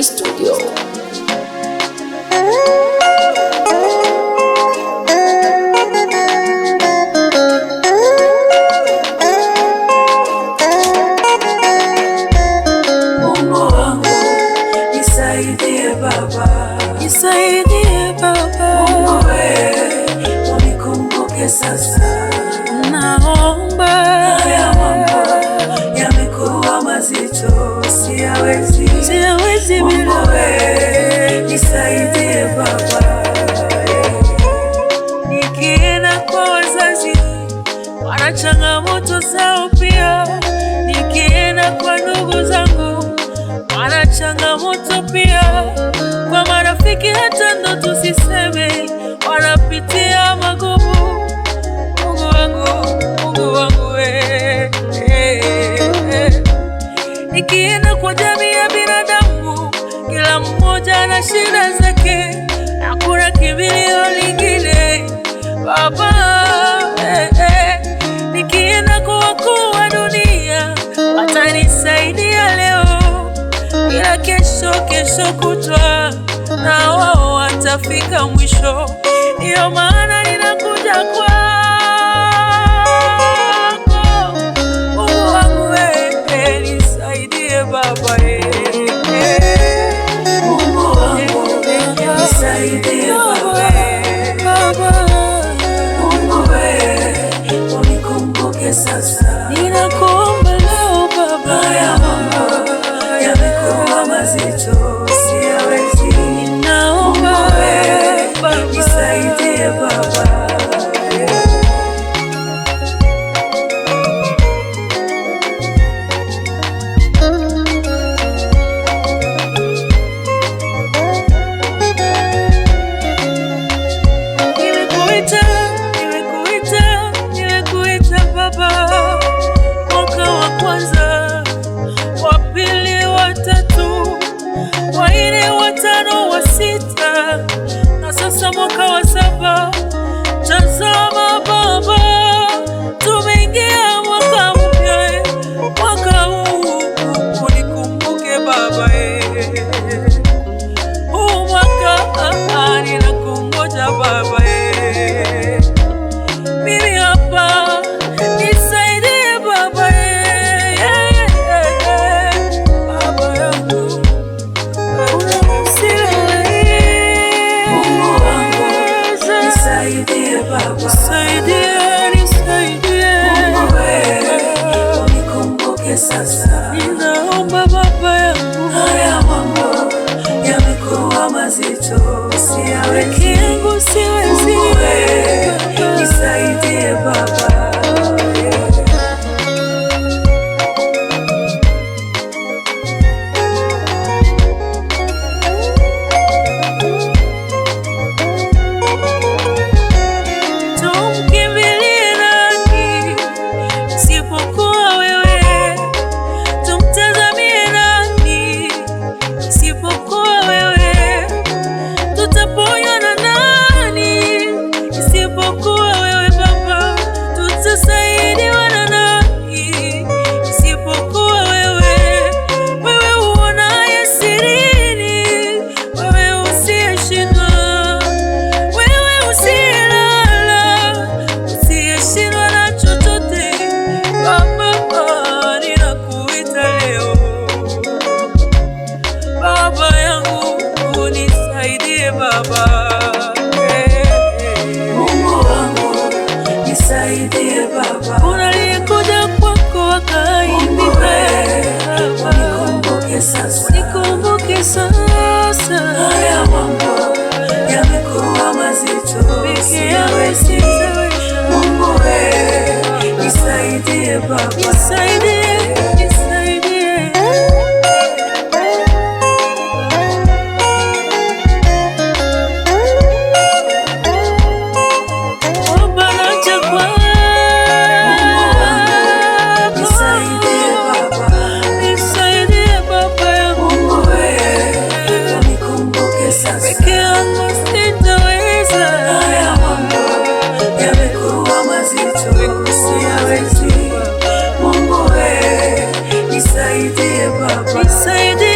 Studio. Mungu wangu nisaidie Baba, Nisaidie Baba, Mungu wewe unikumbuke sasa. naomba. Haya mambo yamekuwa mazito, siyawezi Bila Mungu wewe nisaidie Baba. nikienda kwa wazazi wana changamoto zao pia, nikienda kwa ndugu zangu wana changamoto pia, kwa marafiki hata ndo tusiseme wanapitia magumu. Mungu wangu nikienda kwa jamii ya binadamu, kila mmoja na shida zake, hakuna kimbilio lingine Baba. Nikienda kwa wakuu wa dunia, watanisaidia leo, ila kesho kutwa na wao watafika mwisho. Ndiyo maana ninakuja kwako Mungu wangu, nisaidie Baba. Mungu wangu nisaidie Baba, Mungu wewe unikumbuke sasa. Ninakuomba leo Baba, Haya mambo yamekuwa mazito, siyawezi. ninaomba Baba, Nisaidie Baba. Nimekuita Baba, mwaka wa kwanza, wa pili, wa tatu, wa nne, wa tano, wa sita, na sasa mwaka wa saba. Tazama Baba, tumeingia mwaka mpya, mwaka huu unikumbuke Baba. Huu mwaka ninakungoja Baba. Mimi hapa, nisaidie Baba. Baba yangu, Mungu wangu nisaidie Baba, nisaidie. Mungu wewe unikumbuke sasa. Ninaomba Baba yangu, Haya mambo yamekuwa mazito, siyawezi. peke yangu siwezi. Mungu wewe nisaidie Baba. Tumkimbilie nani isipokuwa wewe? Tumtazamie nani isipokuwa wewe? Tutaponywa na nani isipokuwa wewe Baba? Tutasaidiwa na nani isipokuwa wewe? Wewe uonaye sirini, wewe usiyeshindwa, wewe usiyelala, usiyeshindwa na chochote Baba, ninakuita leo Baba yangu, unisaidie Baba. Mungu wangu nisaidie Baba, Unalikuja kwako Mungu wewe wakaimbika, unikumbuke sasa. nikumbuke sasa. Haya mambo yamekuwa mazito, Peke yangu siyawezi. sitaweza. Mungu wewe nisaidie Baba. Nisaidie. Baba, naja kwako. Nisaidie Baba, Nisaidie Baba yangu. Mungu wewe unikumbuke sasa. Peke yangu sitaweza. Haya mambo yamekuwa mazito, siyawezi. Mungu wewe nisaidie Baba. Nisaidie.